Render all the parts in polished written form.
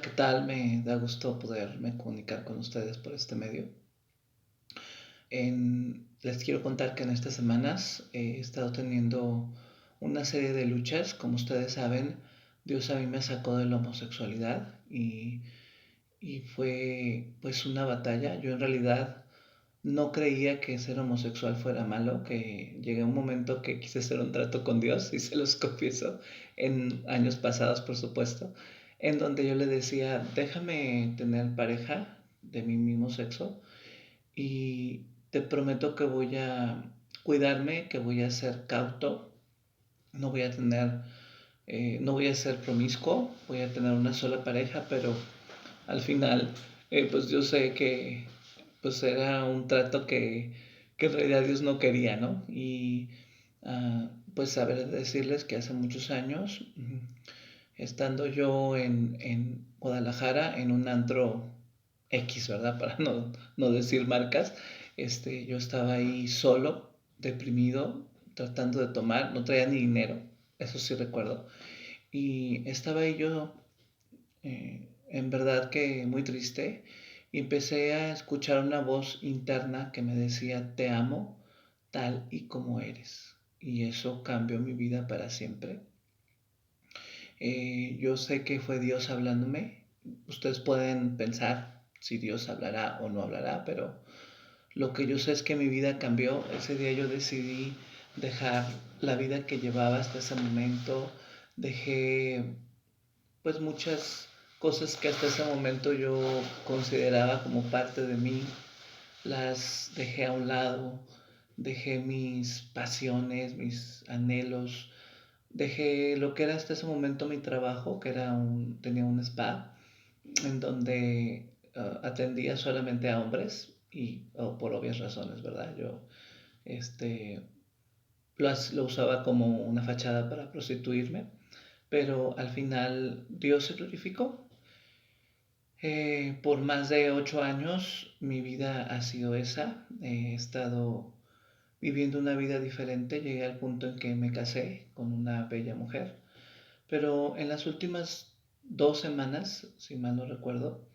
¿qué tal? Me da gusto poderme comunicar con ustedes por este medio. Les quiero contar que en estas semanas he estado teniendo una serie de luchas. Como ustedes saben, Dios a mí me sacó de la homosexualidad y fue pues una batalla. Yo en realidad no creía que ser homosexual fuera malo, que llegué a un momento que quise hacer un trato con Dios, y se los confieso, en años pasados, por supuesto, en donde yo le decía, déjame tener pareja de mi mismo sexo y te prometo que voy a cuidarme, que voy a ser cauto, no voy a tener, no voy a ser promiscuo, voy a tener una sola pareja, pero al final, pues yo sé que pues era un trato que en realidad Dios no quería, ¿no? Y pues saber decirles que hace muchos años, estando yo en Guadalajara, en un antro X, ¿verdad? Para no decir marcas, yo estaba ahí solo, deprimido, tratando de tomar, no traía ni dinero, eso sí recuerdo. Y estaba ahí yo en verdad que muy triste, y empecé a escuchar una voz interna que me decía, te amo tal y como eres. Y eso cambió mi vida para siempre. Yo sé que fue Dios hablándome. Ustedes pueden pensar si Dios hablará o no hablará, pero lo que yo sé es que mi vida cambió. Ese día yo decidí dejar la vida que llevaba hasta ese momento. Dejé pues muchas cosas que hasta ese momento yo consideraba como parte de mí, las dejé a un lado, dejé mis pasiones, mis anhelos, dejé lo que era hasta ese momento mi trabajo, que tenía un spa en donde atendía solamente a hombres y por obvias razones, ¿verdad? Yo este, lo usaba como una fachada para prostituirme, pero al final Dios se glorificó. Por más de 8 años mi vida ha sido esa. He estado viviendo una vida diferente. Llegué al punto en que me casé con una bella mujer. Pero en las últimas 2 semanas, si mal no recuerdo,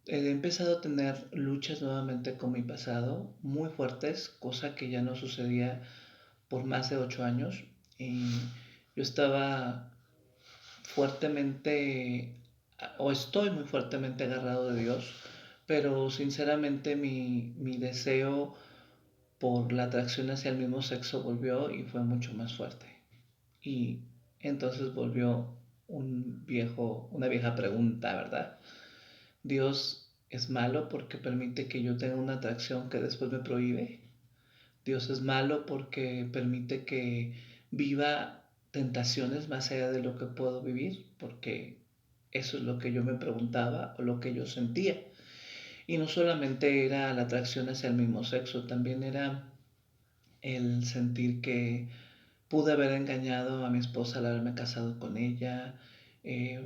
he empezado a tener luchas nuevamente con mi pasado, muy fuertes, cosa que ya no sucedía por más de 8 años. Y yo estaba fuertemente, o estoy muy fuertemente agarrado de Dios, pero sinceramente mi deseo por la atracción hacia el mismo sexo volvió y fue mucho más fuerte. Y entonces volvió una vieja pregunta, ¿verdad? ¿Dios es malo porque permite que yo tenga una atracción que después me prohíbe? ¿Dios es malo porque permite que viva tentaciones más allá de lo que puedo vivir? Porque eso es lo que yo me preguntaba o lo que yo sentía. Y no solamente era la atracción hacia el mismo sexo, también era el sentir que pude haber engañado a mi esposa al haberme casado con ella. Eh,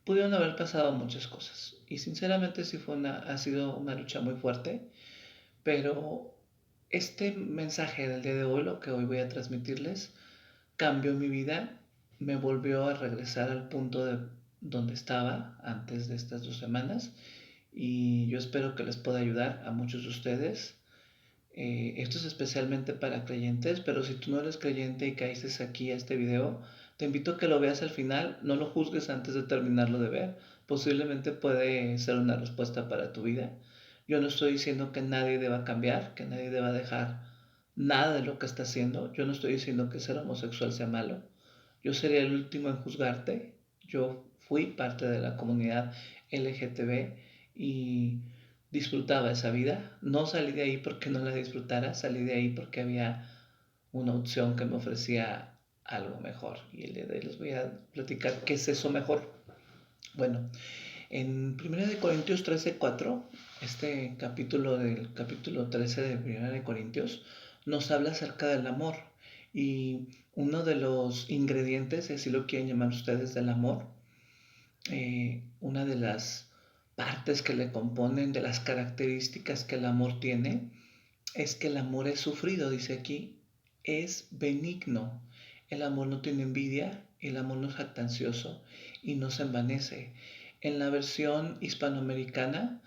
Pudieron haber pasado muchas cosas. Y sinceramente sí ha sido una lucha muy fuerte. Pero este mensaje del día de hoy, lo que hoy voy a transmitirles, cambió mi vida, me volvió a regresar al punto de donde estaba antes de estas 2 semanas, y yo espero que les pueda ayudar a muchos de ustedes. Esto es especialmente para creyentes, pero si tú no eres creyente y caíste aquí a este video, te invito a que lo veas al final, no lo juzgues antes de terminarlo de ver, posiblemente puede ser una respuesta para tu vida. Yo no estoy diciendo que nadie deba cambiar, que nadie deba dejar nada de lo que está haciendo. Yo no estoy diciendo que ser homosexual sea malo. Yo sería el último en juzgarte. Yo fui parte de la comunidad LGTB y disfrutaba esa vida. No salí de ahí porque no la disfrutara, salí de ahí porque había una opción que me ofrecía algo mejor. Y el día de hoy les voy a platicar qué es eso mejor. Bueno, en 1 Corintios 13:4, este capítulo del capítulo 13 de 1 Corintios, nos habla acerca del amor. Y uno de los ingredientes, si así lo quieren llamar ustedes, del amor, una de las partes que le componen, de las características que el amor tiene, es que el amor es sufrido, dice aquí, es benigno. El amor no tiene envidia, el amor no es jactancioso y no se envanece. En la versión hispanoamericana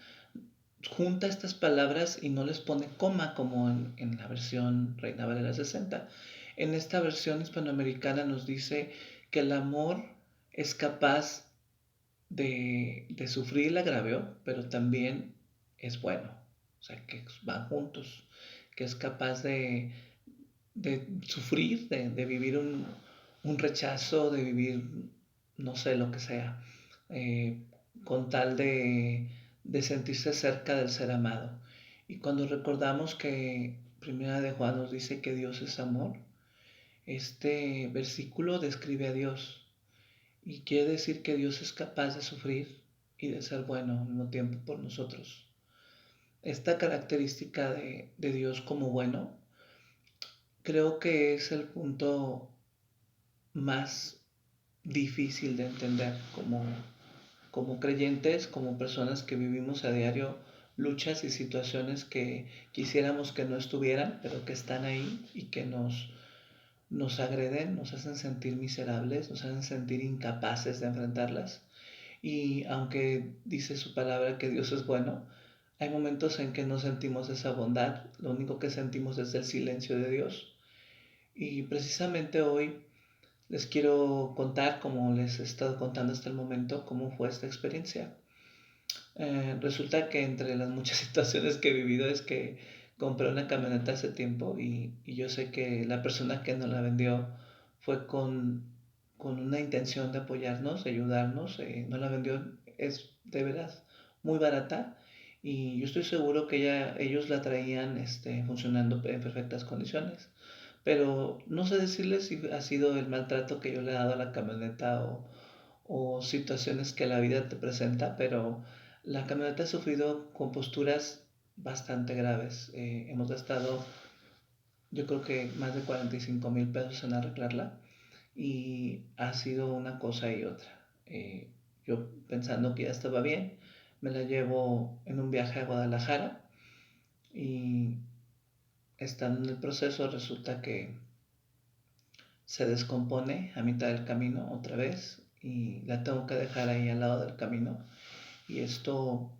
junta estas palabras y no les pone coma como en la versión Reina Valera 60. En esta versión hispanoamericana nos dice que el amor es capaz de sufrir el agravio, pero también es bueno. O sea, que van juntos, que es capaz de sufrir, de vivir un rechazo, de vivir, no sé, lo que sea, eh, con tal de sentirse cerca del ser amado. Y cuando recordamos que Primera de Juan nos dice que Dios es amor, este versículo describe a Dios y quiere decir que Dios es capaz de sufrir y de ser bueno al mismo tiempo por nosotros. Esta característica de Dios como bueno creo que es el punto más difícil de entender como creyentes, como personas que vivimos a diario luchas y situaciones que quisiéramos que no estuvieran, pero que están ahí y que nos agreden, nos hacen sentir miserables, nos hacen sentir incapaces de enfrentarlas. Y aunque dice su palabra que Dios es bueno, hay momentos en que no sentimos esa bondad, lo único que sentimos es el silencio de Dios. Y precisamente hoy les quiero contar, como les he estado contando hasta el momento, cómo fue esta experiencia. Resulta que entre las muchas situaciones que he vivido es que compré una camioneta hace tiempo y yo sé que la persona que nos la vendió fue con una intención de apoyarnos, de ayudarnos. Nos la vendió, es de veras muy barata y yo estoy seguro que ellos la traían funcionando en perfectas condiciones. Pero no sé decirles si ha sido el maltrato que yo le he dado a la camioneta o situaciones que la vida te presenta, pero la camioneta ha sufrido con posturas bastante graves. Hemos gastado, yo creo que más de 45,000 pesos en arreglarla y ha sido una cosa y otra. Yo pensando que ya estaba bien, me la llevo en un viaje a Guadalajara y estando en el proceso resulta que se descompone a mitad del camino otra vez y la tengo que dejar ahí al lado del camino y esto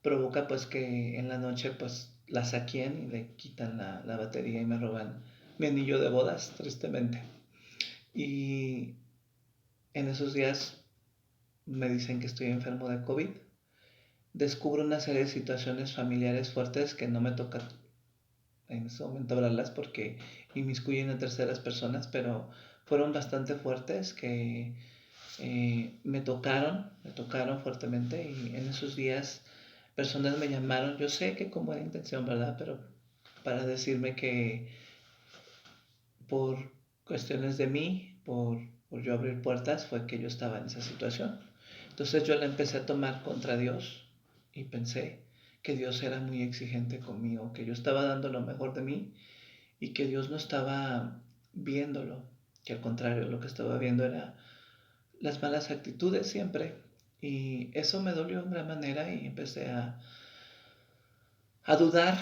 provoca pues que en la noche pues la saqueen y le quitan la batería y me roban mi anillo de bodas, tristemente. Y en esos días me dicen que estoy enfermo de COVID. Descubro una serie de situaciones familiares fuertes que no me toca en ese momento hablarlas porque inmiscuyen a terceras personas, pero fueron bastante fuertes que me tocaron fuertemente y en esos días personas me llamaron, yo sé que con buena intención, ¿verdad? Pero para decirme que por cuestiones de mí, por yo abrir puertas, fue que yo estaba en esa situación. Entonces yo la empecé a tomar contra Dios y pensé que Dios era muy exigente conmigo, que yo estaba dando lo mejor de mí y que Dios no estaba viéndolo, que al contrario, lo que estaba viendo era las malas actitudes siempre. Y eso me dolió en gran manera y empecé a dudar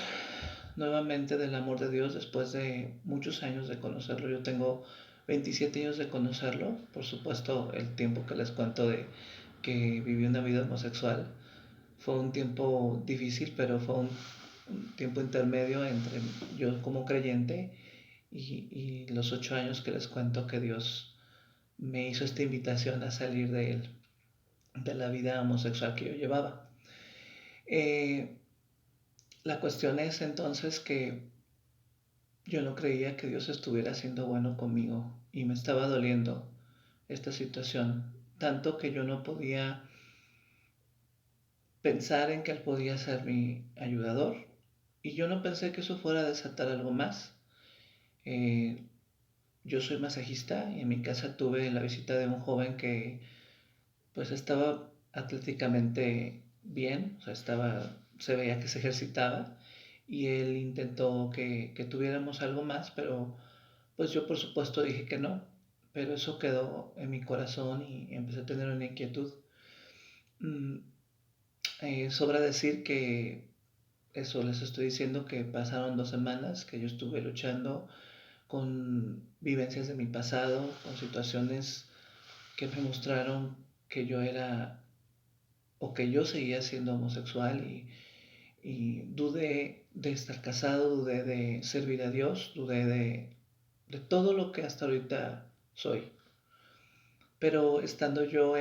nuevamente del amor de Dios después de muchos años de conocerlo. Yo tengo 27 años de conocerlo, por supuesto el tiempo que les cuento de que viví una vida homosexual fue un tiempo difícil, pero fue un tiempo intermedio entre yo como creyente y los 8 años que les cuento que Dios me hizo esta invitación a salir de él, de la vida homosexual que yo llevaba. Eh, la cuestión es entonces que yo no creía que Dios estuviera siendo bueno conmigo y me estaba doliendo esta situación, tanto que yo no podía pensar en que Él podía ser mi ayudador y yo no pensé que eso fuera a desatar algo más. Eh, yo soy masajista y en mi casa tuve la visita de un joven que pues estaba atléticamente bien, o sea, se veía que se ejercitaba y él intentó que tuviéramos algo más, pero pues yo por supuesto dije que no, pero eso quedó en mi corazón y empecé a tener una inquietud. Mm, Sobra decir que eso les estoy diciendo que pasaron 2 semanas que yo estuve luchando con vivencias de mi pasado, con situaciones que me mostraron que yo era o que yo seguía siendo homosexual y dudé de estar casado, dudé de servir a Dios, dudé de todo lo que hasta ahorita soy. Pero estando yo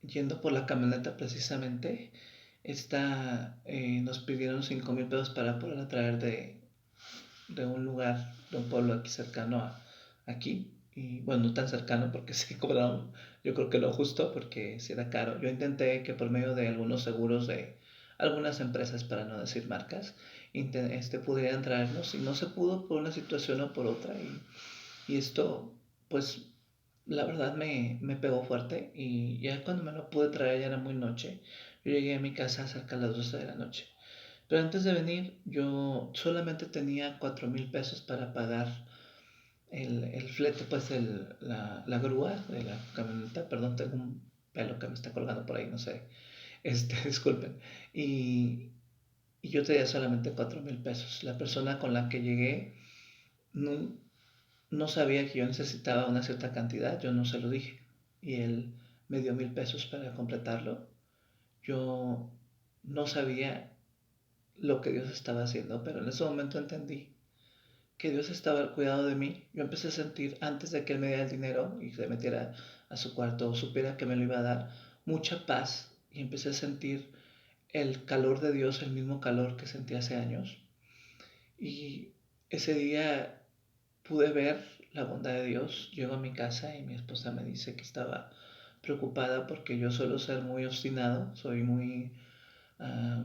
yendo por la camioneta precisamente, nos pidieron 5,000 pesos para poder traer de un lugar, de un pueblo aquí cercano aquí. Y bueno, no tan cercano porque sí cobraron, yo creo que lo justo porque sí era caro. Yo intenté que por medio de algunos seguros de algunas empresas, para no decir marcas, pudieran traernos y no se pudo por una situación o por otra. Y esto, pues, la verdad me pegó fuerte y ya cuando me lo pude traer ya era muy noche. Yo llegué a mi casa cerca de las 12 de la noche. Pero antes de venir, yo solamente tenía 4,000 pesos para pagar el flete, pues la grúa de la camioneta. Perdón, tengo un pelo que me está colgando por ahí, no sé. Disculpen. Y yo tenía solamente 4,000 pesos. La persona con la que llegué no, no sabía que yo necesitaba una cierta cantidad, yo no se lo dije. Y él me dio 1,000 pesos para completarlo. Yo no sabía lo que Dios estaba haciendo, pero en ese momento entendí que Dios estaba al cuidado de mí. Yo empecé a sentir, antes de que Él me diera el dinero y se metiera a su cuarto o supiera que me lo iba a dar, mucha paz. Y empecé a sentir el calor de Dios, el mismo calor que sentí hace años. Y ese día pude ver la bondad de Dios. Llego a mi casa y mi esposa me dice que estaba preocupada porque yo suelo ser muy obstinado, soy muy uh,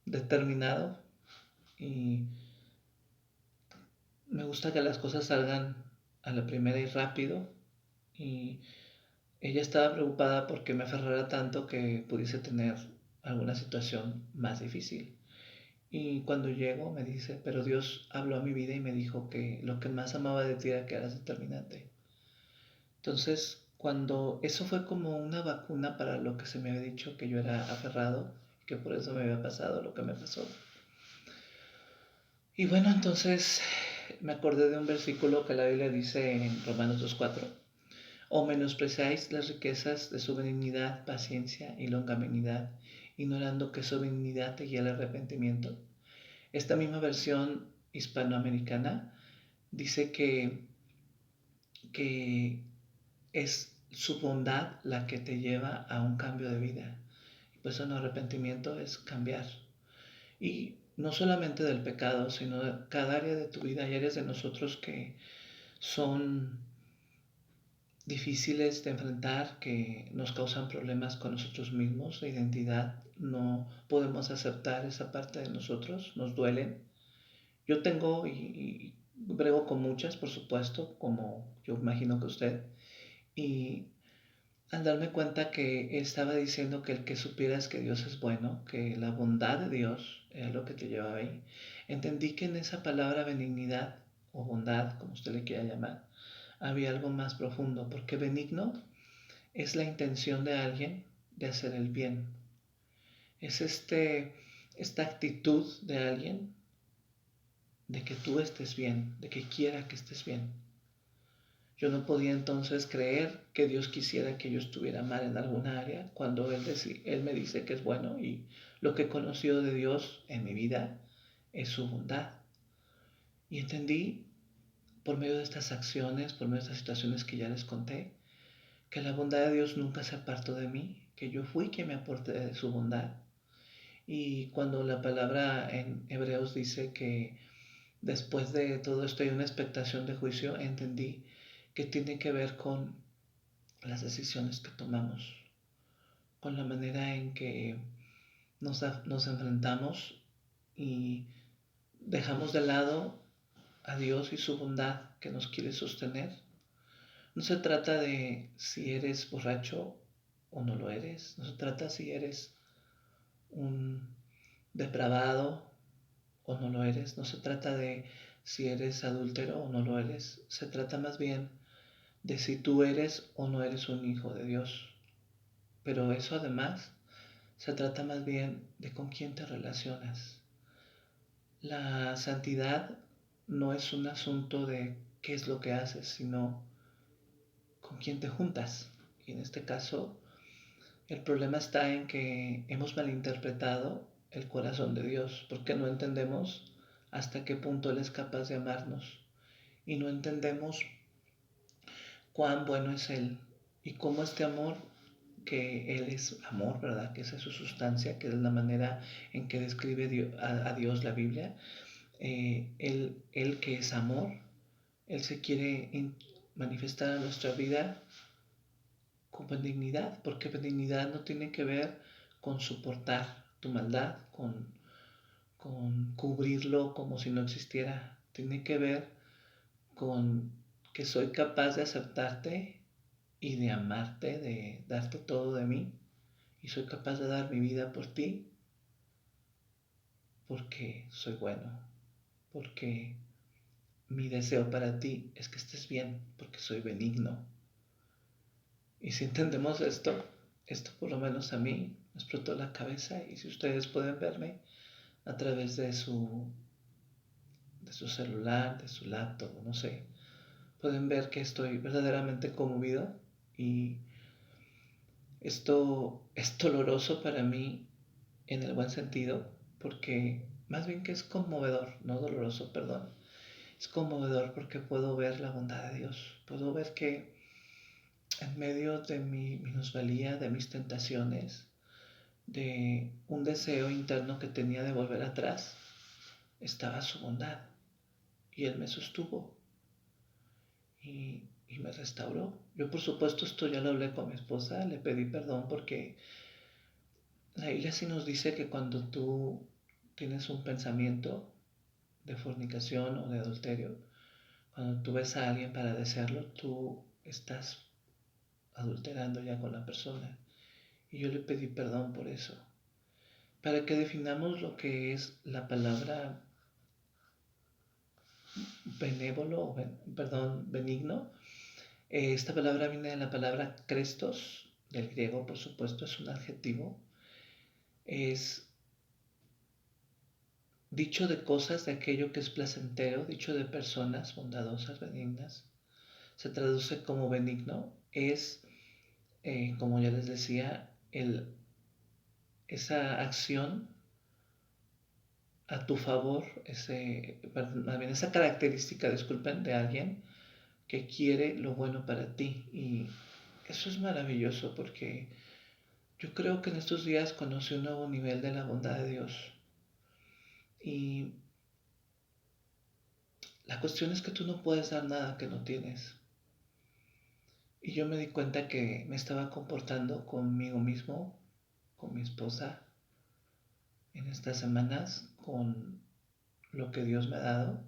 determinado y me gusta que las cosas salgan a la primera y rápido. Y ella estaba preocupada porque me aferrara tanto que pudiese tener alguna situación más difícil. Y cuando llego me dice, pero Dios habló a mi vida y me dijo que lo que más amaba de ti era que eras determinante. Entonces, cuando eso fue como una vacuna para lo que se me había dicho, que yo era aferrado, que por eso me había pasado lo que me pasó. Y bueno, entonces me acordé de un versículo que la Biblia dice en Romanos 2:4: o menospreciáis las riquezas de su benignidad, paciencia y longanimidad, ignorando que su benignidad te guía al arrepentimiento. Esta misma versión hispanoamericana dice que es su bondad la que te lleva a un cambio de vida. Pues un arrepentimiento es cambiar. Y no solamente del pecado, sino de cada área de tu vida. Hay áreas de nosotros que son difíciles de enfrentar, que nos causan problemas con nosotros mismos, de identidad. No podemos aceptar esa parte de nosotros, nos duelen. Yo tengo y brego con muchas, por supuesto, como yo imagino que usted. Y al darme cuenta que él estaba diciendo que el que supieras que Dios es bueno, que la bondad de Dios era lo que te llevaba ahí, entendí que en esa palabra benignidad o bondad, como usted le quiera llamar, había algo más profundo, porque benigno es la intención de alguien de hacer el bien. Es esta actitud de alguien de que tú estés bien, de que quiera que estés bien. Yo no podía entonces creer que Dios quisiera que yo estuviera mal en alguna área cuando Él me dice que es bueno, y lo que he conocido de Dios en mi vida es su bondad. Y entendí por medio de estas acciones, por medio de estas situaciones que ya les conté, que la bondad de Dios nunca se apartó de mí, que yo fui quien me aporté de su bondad. Y cuando la palabra en Hebreos dice que después de todo esto hay una expectación de juicio, entendí que tiene que ver con las decisiones que tomamos, con la manera en que nos enfrentamos y dejamos de lado a Dios y su bondad que nos quiere sostener. No se trata de si eres borracho o no lo eres, no se trata si eres un depravado o no lo eres, no se trata de si eres adúltero o no lo eres, se trata más bien de si tú eres o no eres un hijo de Dios. Pero eso además se trata más bien de con quién te relacionas. La santidad no es un asunto de qué es lo que haces, sino con quién te juntas. Y en este caso, el problema está en que hemos malinterpretado el corazón de Dios, porque no entendemos hasta qué punto Él es capaz de amarnos y no entendemos cuán bueno es Él y cómo este amor, que Él es amor, ¿verdad? Que esa es su sustancia, que es la manera en que describe a Dios la Biblia. Él que es amor, Él se quiere manifestar a nuestra vida con benignidad, porque benignidad no tiene que ver con soportar tu maldad, con cubrirlo como si no existiera. Tiene que ver con que soy capaz de aceptarte y de amarte, de darte todo de mí. Y soy capaz de dar mi vida por ti porque soy bueno, porque mi deseo para ti es que estés bien, porque soy benigno. Y si entendemos esto por lo menos a mí me explotó la cabeza, y si ustedes pueden verme a través de su celular, de su laptop, no sé, pueden ver que estoy verdaderamente conmovido, y esto es doloroso para mí en el buen sentido, porque más bien que es conmovedor, no doloroso, perdón. Es conmovedor porque puedo ver la bondad de Dios, puedo ver que en medio de mi minusvalía, de mis tentaciones, de un deseo interno que tenía de volver atrás, estaba su bondad. Y Él me sostuvo y me restauró. Yo por supuesto esto ya lo hablé con mi esposa, le pedí perdón porque la Biblia sí nos dice que cuando tú tienes un pensamiento de fornicación o de adulterio, cuando tú ves a alguien para desearlo, tú estás adulterando ya con la persona. Y yo le pedí perdón por eso, para que definamos lo que es la palabra benévolo, benigno. Esta palabra viene de la palabra Krestos, del griego, por supuesto, es un adjetivo. Es dicho de cosas, de aquello que es placentero, dicho de personas bondadosas, benignas. Se traduce como benigno. Es, como ya les decía, esa acción a tu favor, más bien esa característica, disculpen, de alguien que quiere lo bueno para ti. Y eso es maravilloso porque yo creo que en estos días conocí un nuevo nivel de la bondad de Dios. Y la cuestión es que tú no puedes dar nada que no tienes. Y yo me di cuenta que me estaba comportando conmigo mismo, con mi esposa, en estas semanas, con lo que Dios me ha dado,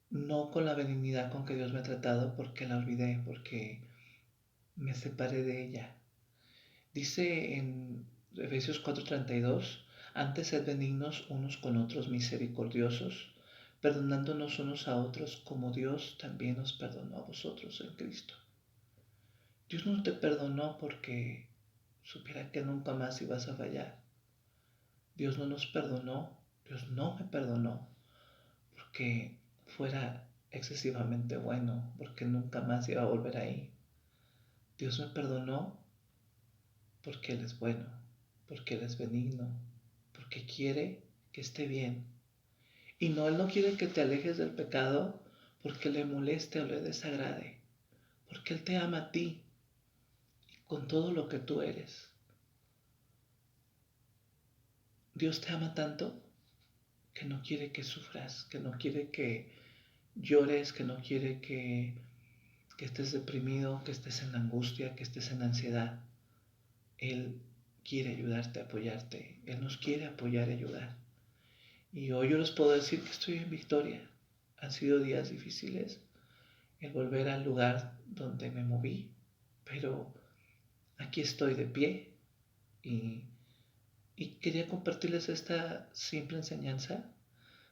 no con la benignidad con que Dios me ha tratado, porque la olvidé, porque me separé de ella. Dice en Efesios 4:32, antes sed benignos unos con otros, misericordiosos, perdonándonos unos a otros como Dios también os perdonó a vosotros en Cristo. Dios no te perdonó porque supiera que nunca más ibas a fallar. Dios no nos perdonó, Dios no me perdonó porque fuera excesivamente bueno, porque nunca más iba a volver ahí. Dios me perdonó porque Él es bueno, porque Él es benigno, porque quiere que esté bien. Y no, Él no quiere que te alejes del pecado porque le moleste o le desagrade, porque Él te ama a ti con todo lo que tú eres. Dios te ama tanto que no quiere que sufras, que no quiere que llores, que no quiere que estés deprimido, que estés en angustia, que estés en ansiedad. Él quiere ayudarte, apoyarte. Él nos quiere apoyar y ayudar. Y hoy yo les puedo decir que estoy en victoria. Han sido días difíciles el volver al lugar donde me moví, pero aquí estoy de pie y, y quería compartirles esta simple enseñanza,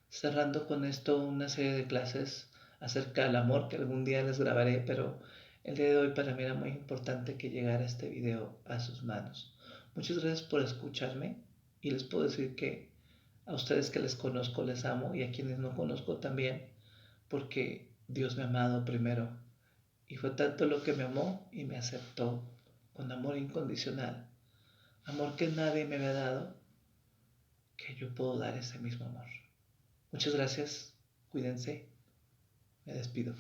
cerrando con esto una serie de clases acerca del amor que algún día les grabaré, pero el día de hoy para mí era muy importante que llegara este video a sus manos. Muchas gracias por escucharme, y les puedo decir que a ustedes que les conozco les amo, y a quienes no conozco también, porque Dios me ha amado primero Y fue tanto lo que me amó y me aceptó con amor incondicional, amor que nadie me había dado, que yo puedo dar ese mismo amor. Muchas gracias, cuídense, me despido.